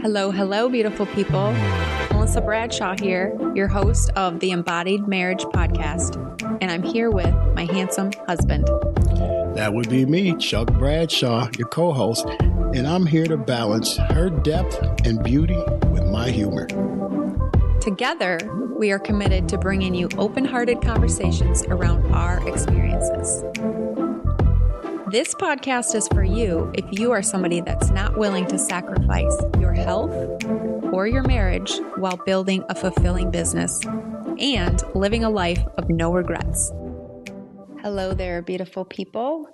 Hello, hello, beautiful people. Milissa Bradshaw here, your host of the Embodied Marriage Podcast, and I'm here with my handsome husband. That would be me, Chuck Bradshaw, your co-host, and I'm here to balance her depth and beauty with my humor. Together, we are committed to bringing you open-hearted conversations around our experiences. This podcast is for you if you are somebody that's not willing to sacrifice your health or your marriage while building a fulfilling business and living a life of no regrets. Hello there, beautiful people.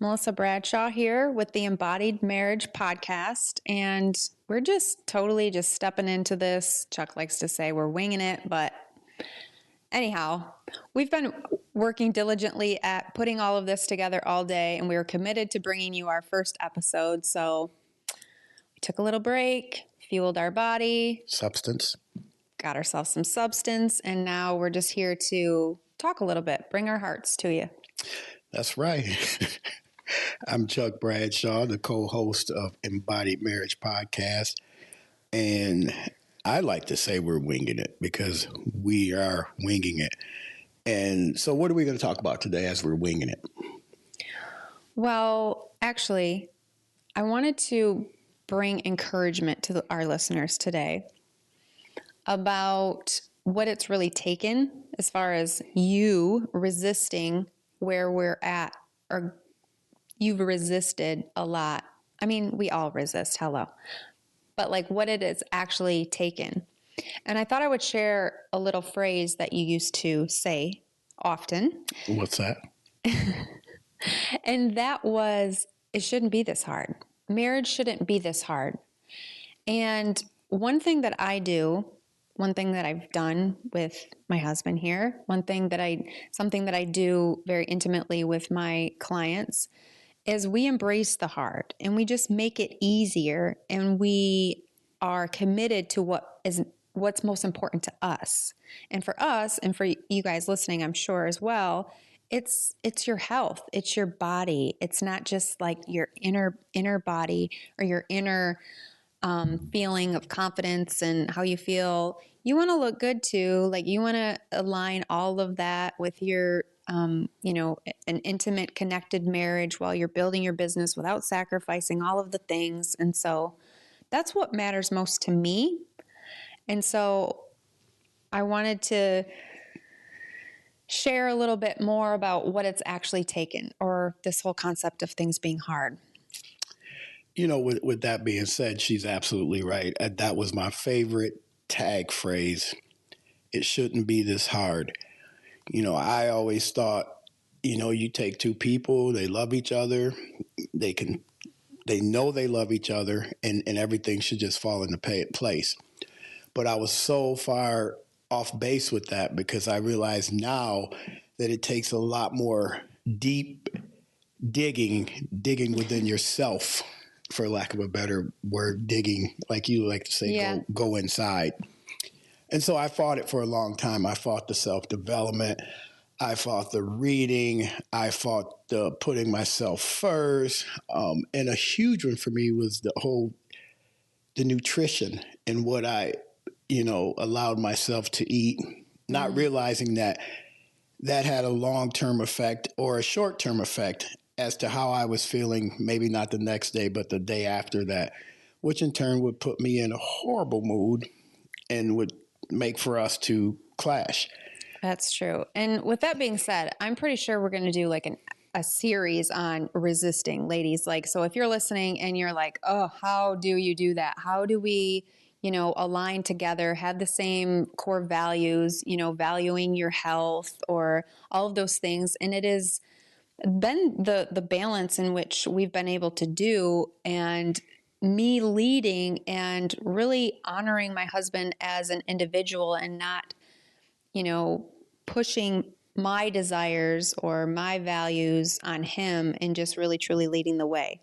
Milissa Bradshaw here with the Embodied Marriage Podcast, and we're just totally stepping into this. Chuck likes to say we're winging it, but anyhow, we've been working diligently at putting all of this together all day, and we were committed to bringing you our first episode. So we took a little break, fueled our body. Substance. Got ourselves some substance, and now we're just here to talk a little bit, bring our hearts to you. That's right. I'm Chuck Bradshaw, the co-host of Embodied Marriage Podcast, and I like to say we're winging it because we are winging it. And so what are we going to talk about today as we're winging it? Well, actually, I wanted to bring encouragement to our listeners today about what it's really taken as far as you resisting where we're at, or you've resisted a lot. I mean, we all resist, hello. But like what it is actually taken. And I thought I would share a little phrase that you used to say often. What's that? And that was, it shouldn't be this hard. Marriage shouldn't be this hard. And one thing that I do, one thing that I've done with my husband here, something that I do very intimately with my clients is we embrace the hard and we just make it easier, and we are committed to what's most important to us. And for us, and for you guys listening, I'm sure as well, it's your health, it's your body. It's not just like your inner body or your inner feeling of confidence and how you feel. You want to look good too. Like you want to align all of that with your an intimate, connected marriage while you're building your business without sacrificing all of the things. And so that's what matters most to me. And so I wanted to share a little bit more about what it's actually taken, or this whole concept of things being hard. You know, with that being said, she's absolutely right. That was my favorite tag phrase. It shouldn't be this hard. You know, I always thought, you take two people, they love each other, they know they love each other, and everything should just fall into place. But I was so far off base with that because I realize now that it takes a lot more deep digging within yourself, for lack of a better word, digging, like you like to say, yeah. Go inside. And so I fought it for a long time. I fought the self-development. I fought the reading. I fought the putting myself first. And a huge one for me was the nutrition and what I, allowed myself to eat, not realizing that had a long-term effect or a short-term effect as to how I was feeling, maybe not the next day, but the day after that, which in turn would put me in a horrible mood and would make for us to clash. That's true. And with that being said, I'm pretty sure we're going to do like a series on resisting, ladies. Like, so if you're listening and you're like, oh, how do you do that? How do we, align together, have the same core values, valuing your health or all of those things. And it has been the balance in which we've been able to do, and me leading and really honoring my husband as an individual and not, pushing my desires or my values on him, and just really truly leading the way.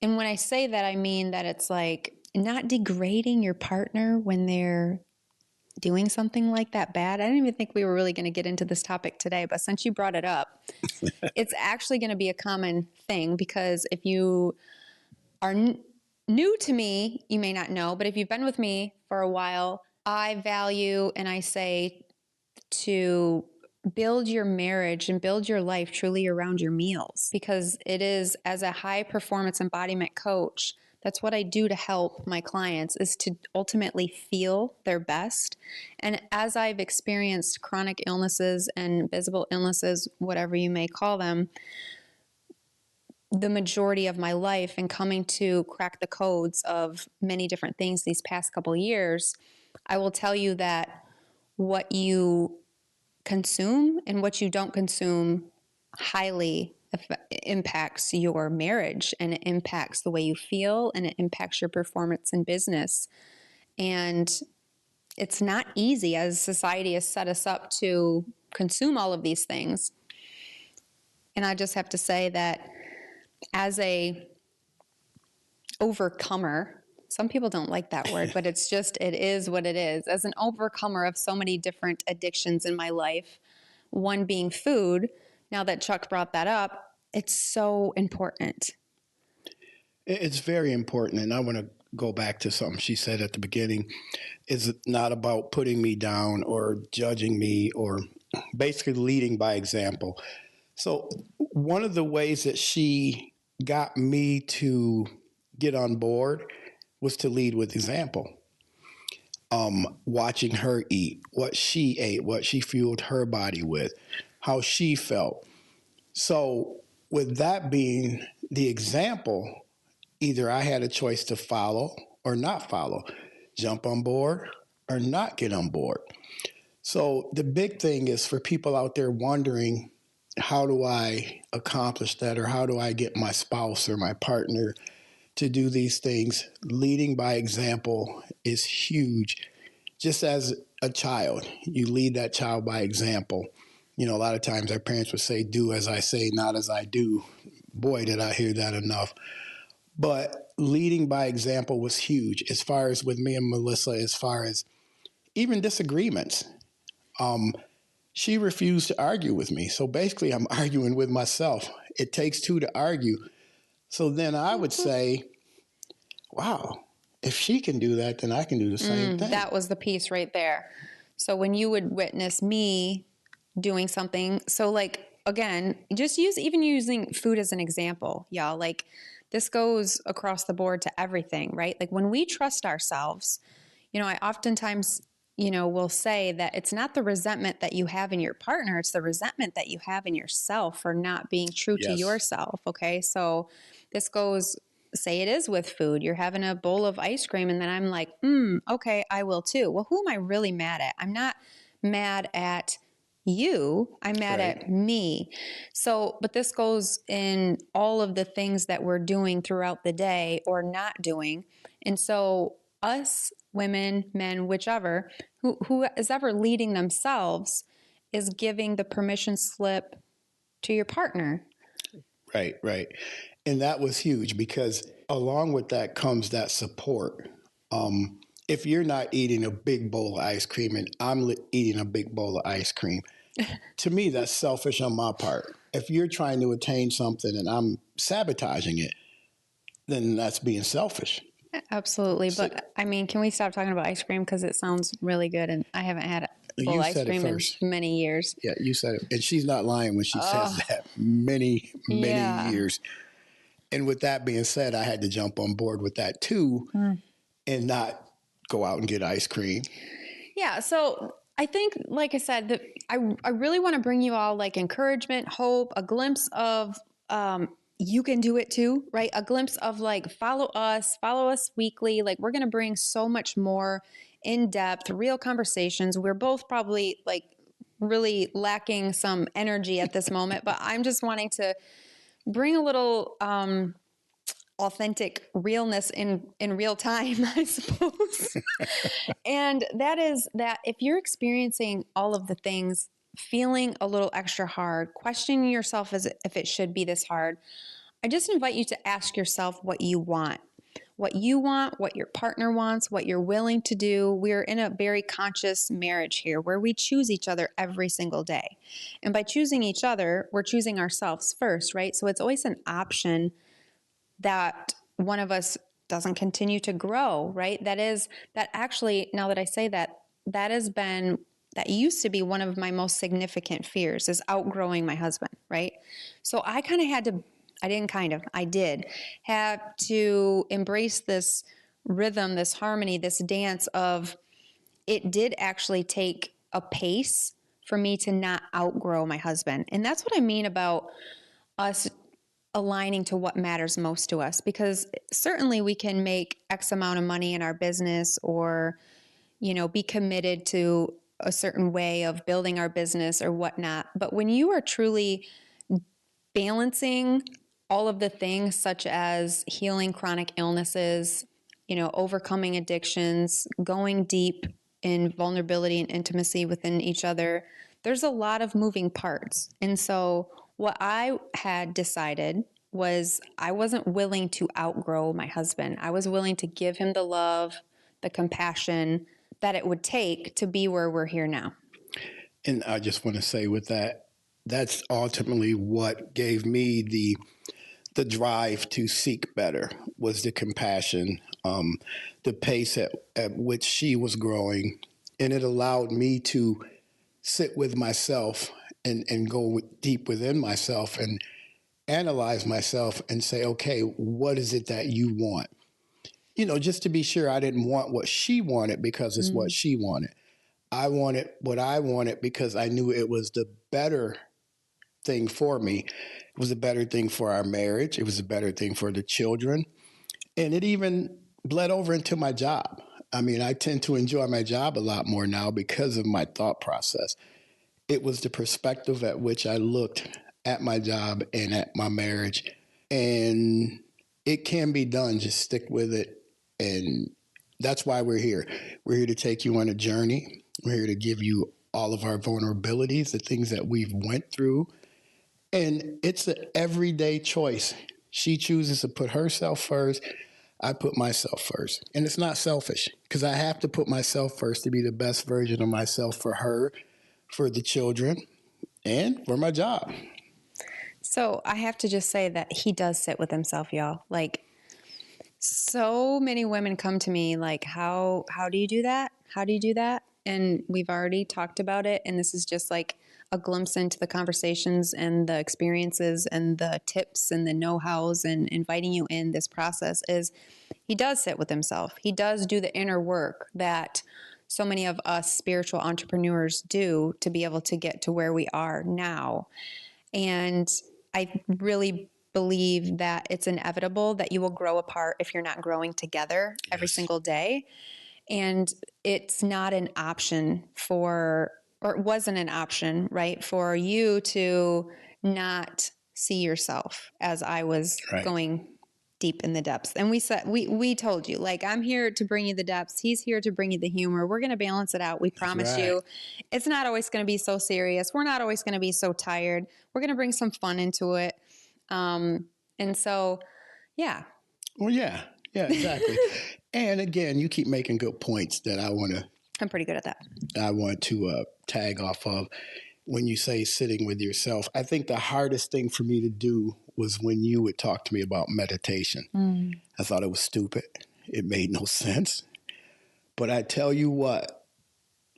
And when I say that, I mean that it's like not degrading your partner when they're doing something like that bad. I didn't even think we were really going to get into this topic today, but since you brought it up, it's actually going to be a common thing, because if you are new to me, you may not know, but if you've been with me for a while, I value and I say to build your marriage and build your life truly around your meals, because it is, as a high performance embodiment coach, that's what I do to help my clients, is to ultimately feel their best. And as I've experienced chronic illnesses and visible illnesses, whatever you may call them, the majority of my life, and coming to crack the codes of many different things these past couple of years, I will tell you that what you consume and what you don't consume highly impacts your marriage, and it impacts the way you feel, and it impacts your performance in business. And it's not easy, as society has set us up to consume all of these things. And I just have to say that as a overcomer, some people don't like that word, but it is what it is. As an overcomer of so many different addictions in my life, one being food, now that Chuck brought that up, it's so important. It's very important. And I want to go back to something she said at the beginning. It's not about putting me down or judging me, or basically leading by example. So one of the ways that she got me to get on board was to lead with example. Watching her eat, what she ate, what she fueled her body with, how she felt. So with that being the example, either I had a choice to follow or not follow, jump on board or not get on board. So the big thing is for people out there wondering, how do I accomplish that, or how do I get my spouse or my partner to do these things? Leading by example is huge. Just as a child, you lead that child by example. You know, a lot of times our parents would say, do as I say, not as I do. Boy, did I hear that enough. But leading by example was huge, as far as with me and Milissa, as far as even disagreements. She refused to argue with me. So basically, I'm arguing with myself. It takes two to argue. So then I would say, wow, if she can do that, then I can do the same thing. That was the piece right there. So when you would witness me doing something, so like, again, just using food as an example, y'all, like this goes across the board to everything, right? Like when we trust ourselves, I oftentimes, will say that it's not the resentment that you have in your partner, it's the resentment that you have in yourself for not being true to yourself. Okay. So this goes, say it is with food. You're having a bowl of ice cream and then I'm like, okay, I will too. Well, who am I really mad at? I'm not mad at you. I'm mad at me. So, but this goes in all of the things that we're doing throughout the day or not doing. And so us women, men, whichever, who is ever leading themselves is giving the permission slip to your partner. Right. And that was huge, because along with that comes that support. If you're not eating a big bowl of ice cream and I'm eating a big bowl of ice cream, to me, that's selfish on my part. If you're trying to attain something and I'm sabotaging it, then that's being selfish. Absolutely. But I mean, can we stop talking about ice cream? Because it sounds really good. And I haven't had a bowl of ice cream in many years. Yeah, you said it. And she's not lying when she says that. Many years. And with that being said, I had to jump on board with that too, and not go out and get ice cream. Yeah. So I think, like I said, that I really want to bring you all like encouragement, hope, a glimpse of, you can do it too, right? A glimpse of like, follow us weekly. Like we're going to bring so much more in depth, real conversations. We're both probably like really lacking some energy at this moment, but I'm just wanting to bring a little, authentic realness in real time, I suppose. And that is that if you're experiencing all of the things, feeling a little extra hard, questioning yourself as if it should be this hard, I just invite you to ask yourself what you want, what your partner wants, what you're willing to do. We're in a very conscious marriage here where we choose each other every single day. And by choosing each other, we're choosing ourselves first, right? So it's always an option that one of us doesn't continue to grow, right? That actually, now that I say that, that used to be one of my most significant fears, is outgrowing my husband, right? So I did have to embrace this rhythm, this harmony, this dance of, it did actually take a pace for me to not outgrow my husband. And that's what I mean about us aligning to what matters most to us, because certainly we can make X amount of money in our business, or, be committed to a certain way of building our business or whatnot. But when you are truly balancing all of the things, such as healing chronic illnesses, overcoming addictions, going deep in vulnerability and intimacy within each other, there's a lot of moving parts. And so what I had decided was, I wasn't willing to outgrow my husband. I was willing to give him the love, the compassion that it would take to be where we're here now. And I just want to say with that, that's ultimately what gave me the drive to seek better, was the compassion, the pace at which she was growing. And it allowed me to sit with myself and go deep within myself and analyze myself and say, okay, what is it that you want? Just to be sure I didn't want what she wanted because it's what she wanted. I wanted what I wanted because I knew it was the better thing for me. It was a better thing for our marriage. It was a better thing for the children. And it even bled over into my job. I mean, I tend to enjoy my job a lot more now because of my thought process. It was the perspective at which I looked at my job and at my marriage. And it can be done. Just stick with it. And that's why we're here. We're here to take you on a journey. We're here to give you all of our vulnerabilities, the things that we've went through. And it's an everyday choice. She chooses to put herself first. I put myself first. And it's not selfish, because I have to put myself first to be the best version of myself for her, for the children, and for my job. So I have to just say that he does sit with himself, y'all. Like, so many women come to me like, how do you do that? How do you do that? And we've already talked about it. And this is just like a glimpse into the conversations and the experiences and the tips and the know-hows, and inviting you in this process is, he does sit with himself. He does do the inner work that so many of us spiritual entrepreneurs do to be able to get to where we are now. And I really believe that it's inevitable that you will grow apart if you're not growing together every single day. And it's not an option or it wasn't an option, right, for you to not see yourself as I was going deep in the depths. And we said, we told you, like, I'm here to bring you the depths. He's here to bring you the humor. We're going to balance it out. We promise you. It's not always going to be so serious. We're not always going to be so tired. We're going to bring some fun into it. And so, yeah. Well, yeah, exactly. And again, you keep making good points that I'm pretty good at that. I want to tag off of. When you say sitting with yourself, I think the hardest thing for me to do was when you would talk to me about meditation. I thought it was stupid. It made no sense. But I tell you what,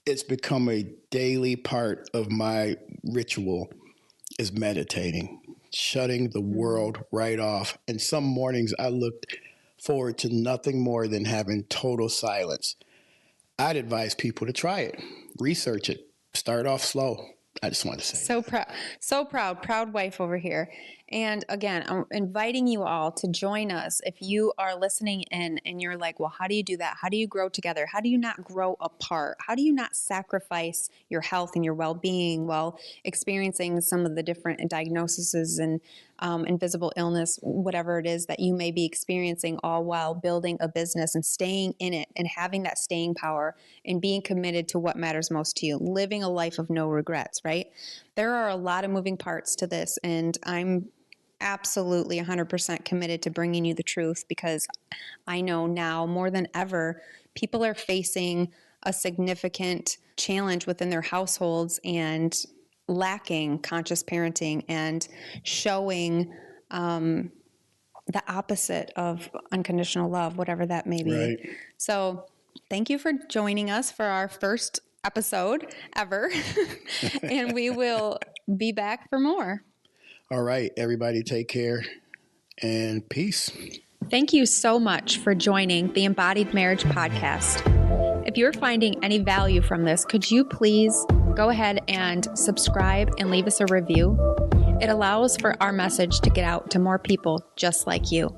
it's become a daily part of my ritual is meditating, shutting the world right off. And some mornings I looked forward to nothing more than having total silence. I'd advise people to try it, research it, start off slow. I just wanted to say so proud wife over here. And again, I'm inviting you all to join us. If you are listening in and you're like, well, how do you do that? How do you grow together? How do you not grow apart? How do you not sacrifice your health and your well-being while experiencing some of the different diagnoses and invisible illness, whatever it is that you may be experiencing, all while building a business and staying in it and having that staying power and being committed to what matters most to you, living a life of no regrets, right? There are a lot of moving parts to this, and I'm absolutely 100% committed to bringing you the truth, because I know now more than ever, people are facing a significant challenge within their households and lacking conscious parenting and showing the opposite of unconditional love, whatever that may be. Right. So thank you for joining us for our first episode ever. And we will be back for more. All right, everybody, take care and peace. Thank you so much for joining the Embodied Marriage Podcast. If you're finding any value from this, could you please go ahead and subscribe and leave us a review? It allows for our message to get out to more people just like you.